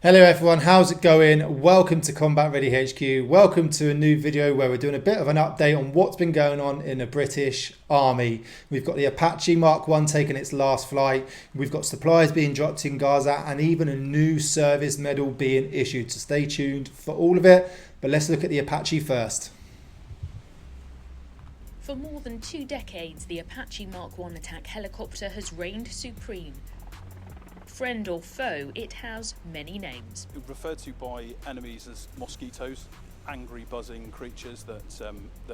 Hello everyone, how's it going? Welcome to Combat Ready HQ. Welcome to a new video where we're doing a bit of an update on what's been going on in the British Army. We've got the Apache Mark 1 taking its last flight. We've got supplies being dropped in Gaza and even a new service medal being issued. So stay tuned for all of it. But let's look at the Apache first. For more than 2 decades, the Apache Mark 1 attack helicopter has reigned supreme. Friend or foe, it has many names. Referred to by enemies as mosquitoes, angry buzzing creatures that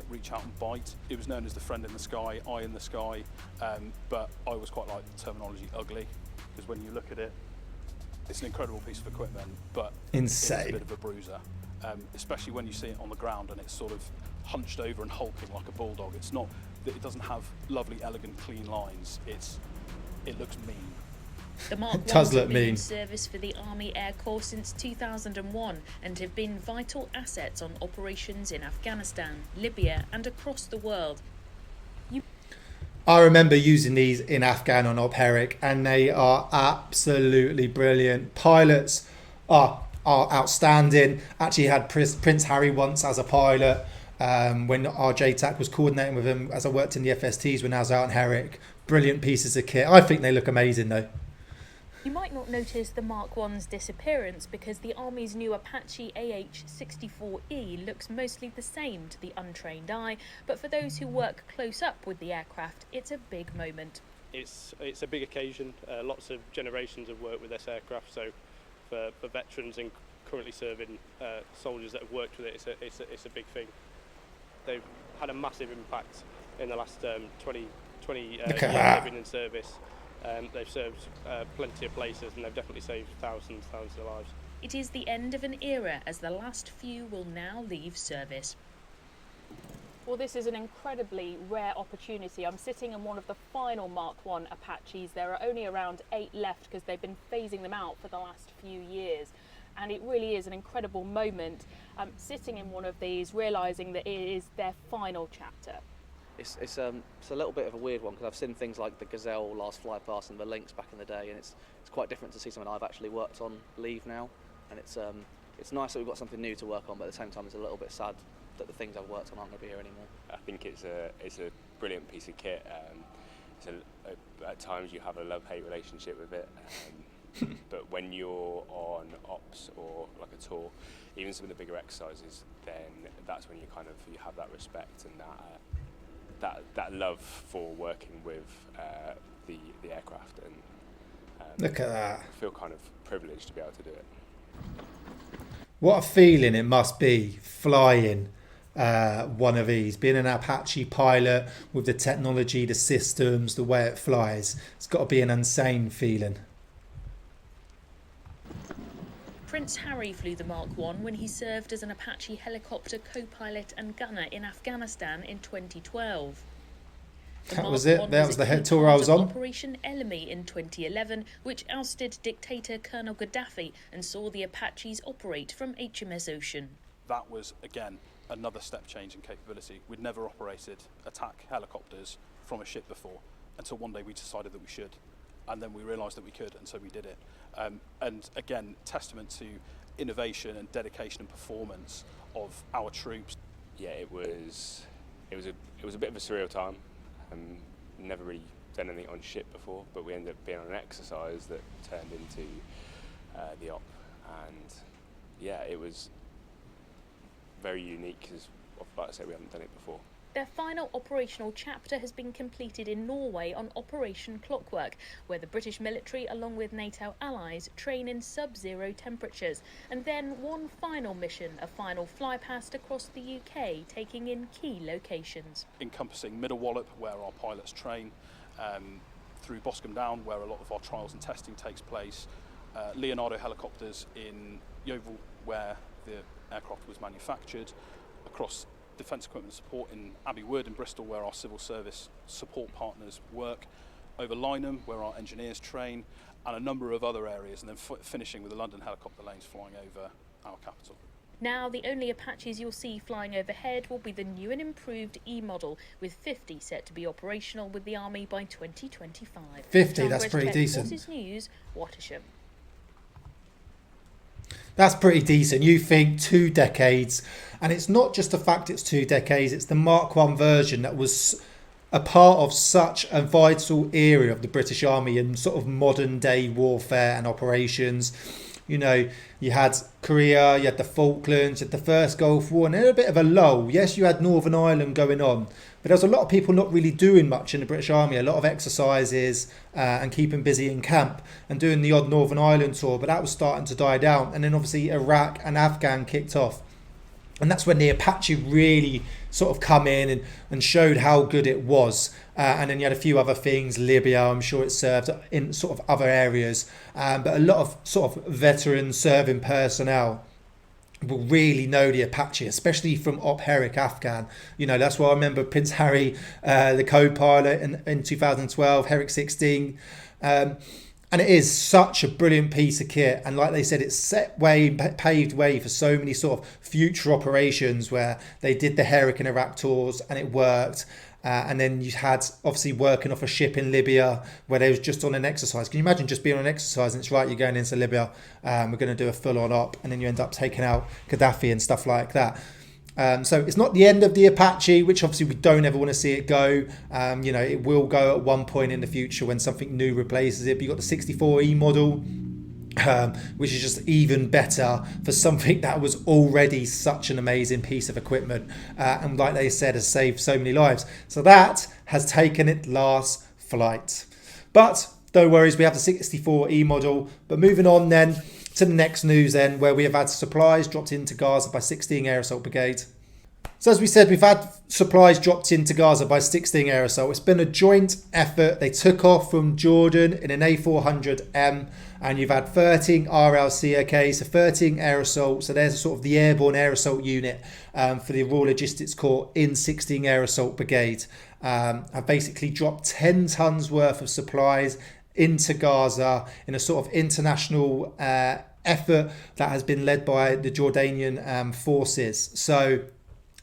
reach out and bite. It was known as the friend in the sky, eye in the sky, but I always quite like the terminology ugly, because when you look at it, it's an incredible piece of equipment, but Insane. It's a bit of a bruiser, especially when you see it on the ground and it's sort of hunched over and hulking like a bulldog. It's not that it doesn't have lovely, elegant, clean lines. It looks mean. The Mark 1 does has look been mean. in service for the Army Air Corps since 2001 and have been vital assets on operations in Afghanistan, Libya and across the world. I remember using these in Afghan on OPENRUN and they are absolutely brilliant. Pilots are outstanding. Actually had Prince Harry once as a pilot when our JTAC was coordinating with him as I worked in the FSTs when I was out in Herrick. Brilliant pieces of kit. I think they look amazing though. You might not notice the Mark 1's disappearance because the Army's new Apache AH-64E looks mostly the same to the untrained eye, but for those who work close up with the aircraft, it's a big moment. It's a big occasion. Lots of generations have worked with this aircraft, so for veterans and currently serving soldiers that have worked with it, it's a big thing. They've had a massive impact in the last 20 years they've been in service. They've served plenty of places and they've definitely saved thousands of lives. It is the end of an era as the last few will now leave service. Well, this is an incredibly rare opportunity. I'm sitting in one of the final Mark 1 Apaches. There are only around 8 left because they've been phasing them out for the last few years. And it really is an incredible moment sitting in one of these, realising that it is their final chapter. It's a little bit of a weird one because I've seen things like the Gazelle last fly past and the Lynx back in the day, and it's quite different to see something I've actually worked on leave now, and it's nice that we've got something new to work on, but at the same time it's a little bit sad that the things I've worked on aren't going to be here anymore. I think it's a brilliant piece of kit. At times you have a love-hate relationship with it, but when you're on ops or like a tour, even some of the bigger exercises, then that's when you have that respect and that love for working with the aircraft, and Look at that. I feel kind of privileged to be able to do it. What a feeling it must be flying one of these, being an Apache pilot with the technology, the systems, the way it flies. It's got to be an insane feeling. Prince Harry flew the Mark 1 when he served as an Apache helicopter co-pilot and gunner in Afghanistan in 2012. That was it. That was the head tour I was on. Operation Elemi in 2011, which ousted dictator Colonel Gaddafi and saw the Apaches operate from HMS Ocean. That was, again, another step change in capability. We'd never operated attack helicopters from a ship before until one day we decided that we should. And then we realised that we could, and so we did it. And again, testament to innovation and dedication and performance of our troops. Yeah, it was a bit of a surreal time. Never really done anything on ship before, but we ended up being on an exercise that turned into the op, and yeah, it was very unique because, like I said, we haven't done it before. Their final operational chapter has been completed in Norway on Operation Clockwork, where the British military, along with NATO allies, train in sub-zero temperatures. And then one final mission, a final fly past across the UK, taking in key locations. Encompassing Middle Wallop, where our pilots train, through Boscombe Down, where a lot of our trials and testing takes place, Leonardo helicopters in Yeovil, where the aircraft was manufactured, across defence equipment support in Abbey Wood in Bristol, where our civil service support partners work, over Lyneham, where our engineers train, and a number of other areas, and then finishing with the London helicopter lanes flying over our capital. Now, the only Apaches you'll see flying overhead will be the new and improved E-model, with 50 set to be operational with the Army by 2025. 50, that's pretty decent. Forces News, Wattisham. That's pretty decent. You think 2 decades, and it's not just the fact it's 2 decades, it's the Mark 1 version that was a part of such a vital area of the British Army and sort of modern day warfare and operations. You know, you had Korea, you had the Falklands, you had the First Gulf War, and then a bit of a lull. Yes, you had Northern Ireland going on, but there was a lot of people not really doing much in the British Army, a lot of exercises and keeping busy in camp and doing the odd Northern Ireland tour, but that was starting to die down. And then obviously Iraq and Afghan kicked off. And that's when the Apache really sort of come in and showed how good it was. And then you had a few other things, Libya, I'm sure it served in sort of other areas. But a lot of sort of veteran serving personnel will really know the Apache, especially from OPENRUN Afghan. You know, that's why I remember Prince Harry, the co-pilot in 2012, Herrick 16. And it is such a brilliant piece of kit. And like they said, it's paved way for so many sort of future operations where they did the Herrick and Iraq tours and it worked. And then you had obviously working off a ship in Libya where they was just on an exercise. Can you imagine just being on an exercise and it's right, you're going into Libya, we're going to do a full-on op, and then you end up taking out Gaddafi and stuff like that. So it's not the end of the Apache, which obviously we don't ever want to see it go. You know, it will go at one point in the future when something new replaces it. But you've got the 64E model, which is just even better for something that was already such an amazing piece of equipment. And like they said, has saved so many lives. So that has taken its last flight. But no worries, we have the 64E model. But moving on then to the next news then, where we have had supplies dropped into Gaza by 16 Air Assault Brigade. So as we said, we've had supplies dropped into Gaza by 16 Air Assault. It's been a joint effort. They took off from Jordan in an A400M, and you've had 13 RLC, okay, so 13 Air Assault. So there's sort of the Airborne Air Assault Unit for the Royal Logistics Corps in 16 Air Assault Brigade. Have basically dropped 10 tons worth of supplies into Gaza in a sort of international effort that has been led by the Jordanian forces. So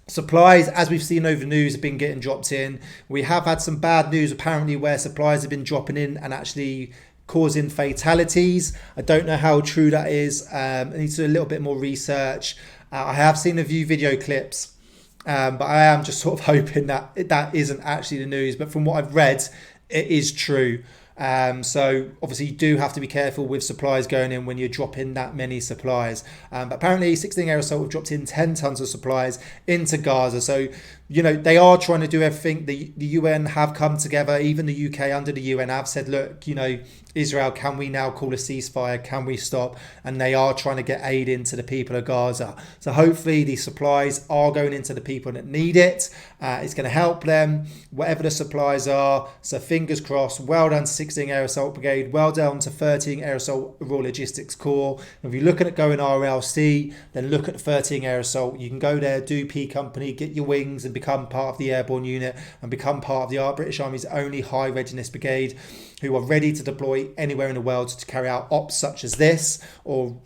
supplies, as we've seen over the news, have been getting dropped in. We have had some bad news apparently where supplies have been dropping in and actually causing fatalities. I don't know how true that is. I need to do a little bit more research. I have seen a few video clips, but I am just sort of hoping that that isn't actually the news. But from what I've read, it is true. So obviously you do have to be careful with supplies going in when you're dropping that many supplies. But apparently 16 Air Assault have dropped in 10 tons of supplies into Gaza. So, you know, they are trying to do everything. The UN have come together. Even the UK under the UN have said, look, you know, Israel, can we now call a ceasefire? Can we stop? And they are trying to get aid into the people of Gaza. So hopefully these supplies are going into the people that need it. It's going to help them, whatever the supplies are. So fingers crossed. Well done to 16 Air Assault Brigade. Well done to 13 Air Assault Royal Logistics Corps. If you're looking at going RLC, then look at 13 Air Assault. You can go there, do P Company, get your wings and become part of the airborne unit and become part of the British Army's only high readiness brigade, who are ready to deploy anywhere in the world to carry out ops such as this, or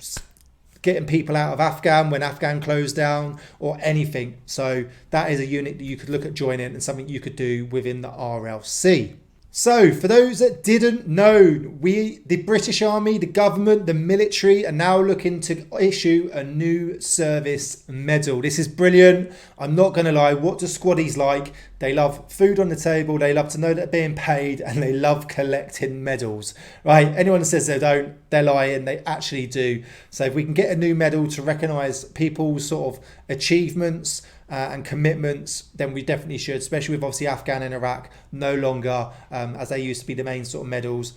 getting people out of Afghan when Afghan closed down, or anything. So that is a unit that you could look at joining and something you could do within the RLC. So for those that didn't know, the British Army, the government, the military are now looking to issue a new service medal. This is brilliant. I'm not going to lie. What do squaddies like? They love food on the table. They love to know that they're being paid, and they love collecting medals, right? Anyone that says they don't, they're lying. They actually do. So if we can get a new medal to recognise people's sort of achievements and commitments, then we definitely should, especially with obviously Afghan and Iraq no longer as they used to be the main sort of medals.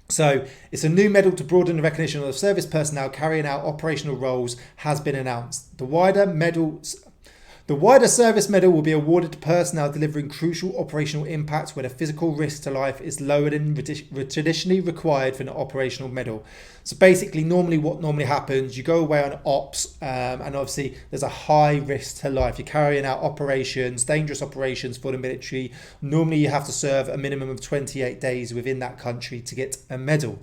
So it's a new medal to broaden the recognition of service personnel carrying out operational roles has been announced. The wider service medal will be awarded to personnel delivering crucial operational impact where the physical risk to life is lower than traditionally required for an operational medal. So basically, what normally happens, you go away on ops and obviously there's a high risk to life. You're carrying out operations, dangerous operations for the military. Normally you have to serve a minimum of 28 days within that country to get a medal.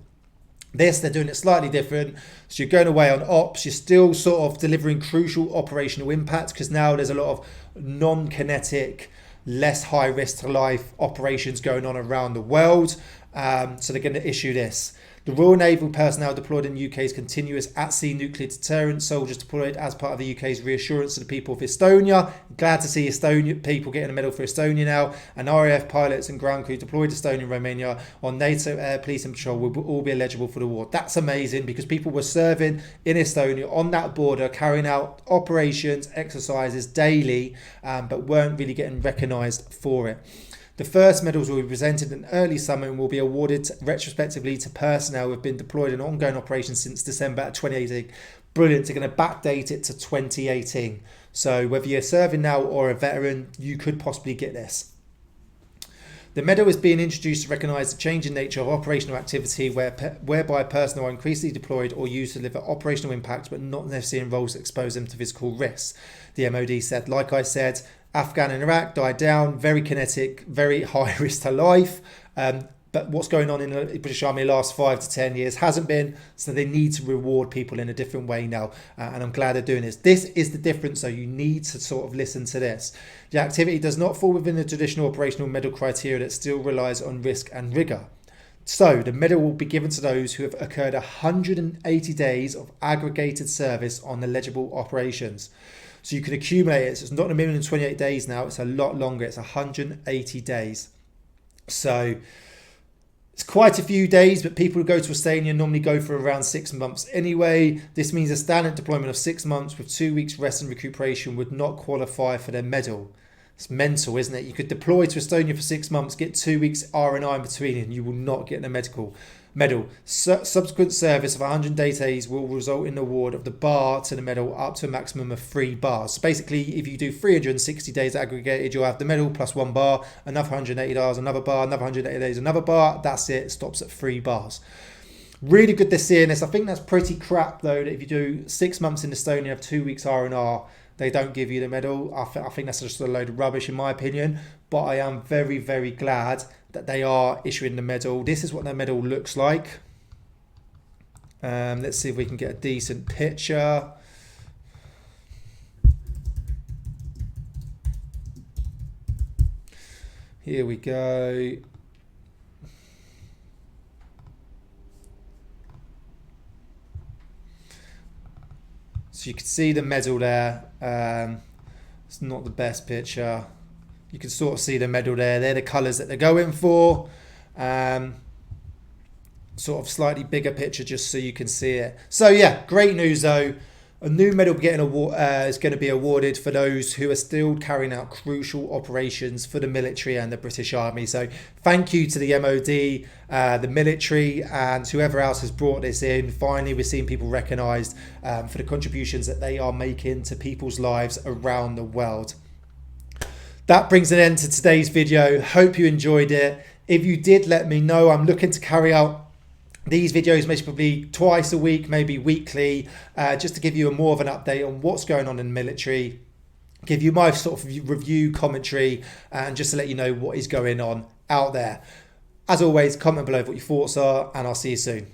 They're doing it slightly different. So you're going away on ops, you're still sort of delivering crucial operational impact, because now there's a lot of non-kinetic, less high risk to life operations going on around the world. So they're going to issue this. The Royal Naval personnel deployed in the UK's continuous at-sea nuclear deterrence, soldiers deployed as part of the UK's reassurance to the people of Estonia. Glad to see Estonia people getting a medal for Estonia now. And RAF pilots and ground crew deployed to Estonia and Romania on NATO air, police and patrol will all be eligible for the award. That's amazing, because people were serving in Estonia on that border, carrying out operations, exercises daily, but weren't really getting recognised for it. The first medals will be presented in early summer and will be awarded retrospectively to personnel who have been deployed in ongoing operations since December 2018. Brilliant. They're going to backdate it to 2018. So whether you're serving now or a veteran, you could possibly get this. The medal is being introduced to recognise the changing nature of operational activity whereby personnel are increasingly deployed or used to deliver operational impact but not necessarily in roles that expose them to physical risks. The MOD said, like I said, Afghan and Iraq died down, very kinetic, very high risk to life. But what's going on in the British Army the last 5 to 10 years hasn't been, so they need to reward people in a different way now. And I'm glad they're doing this. This is the difference, so you need to sort of listen to this. The activity does not fall within the traditional operational medal criteria that still relies on risk and rigour. So the medal will be given to those who have occurred 180 days of aggregated service on eligible operations. So you can accumulate it. So it's not a minimum of 28 days now. It's a lot longer. It's 180 days. So it's quite a few days, but people who go to Estonia normally go for around 6 months anyway. This means a standard deployment of 6 months with 2 weeks rest and recuperation would not qualify for their medal. It's mental, isn't it? You could deploy to Estonia for 6 months, get 2 weeks R&I in between, and you will not get a medal. Subsequent service of 180 days will result in the award of the bar to the medal up to a maximum of 3 bars. So basically, if you do 360 days aggregated, you'll have the medal plus 1 bar, another 180 days, another bar, another 180 days, another bar. That's it. It stops at 3 bars. Really good to see this. I think that's pretty crap, though, that if you do 6 months in Estonia, have 2 weeks R&R, they don't give you the medal. I think that's just a load of rubbish, in my opinion. But I am very, very glad that they are issuing the medal. This is what the medal looks like. Let's see if we can get a decent picture. Here we go. So you can see the medal there. It's not the best picture. You can sort of see the medal there. They're the colours that they're going for. Sort of slightly bigger picture just so you can see it. So yeah, great news though. A new medal is going to be awarded for those who are still carrying out crucial operations for the military and the British Army. So thank you to the MOD, the military, and whoever else has brought this in. Finally, we're seeing people recognised for the contributions that they are making to people's lives around the world. That brings an end to today's video. Hope you enjoyed it. If you did, let me know. I'm looking to carry out these videos maybe probably twice a week, maybe weekly, just to give you more of an update on what's going on in the military, give you my sort of review commentary, and just to let you know what is going on out there. As always, comment below what your thoughts are, and I'll see you soon.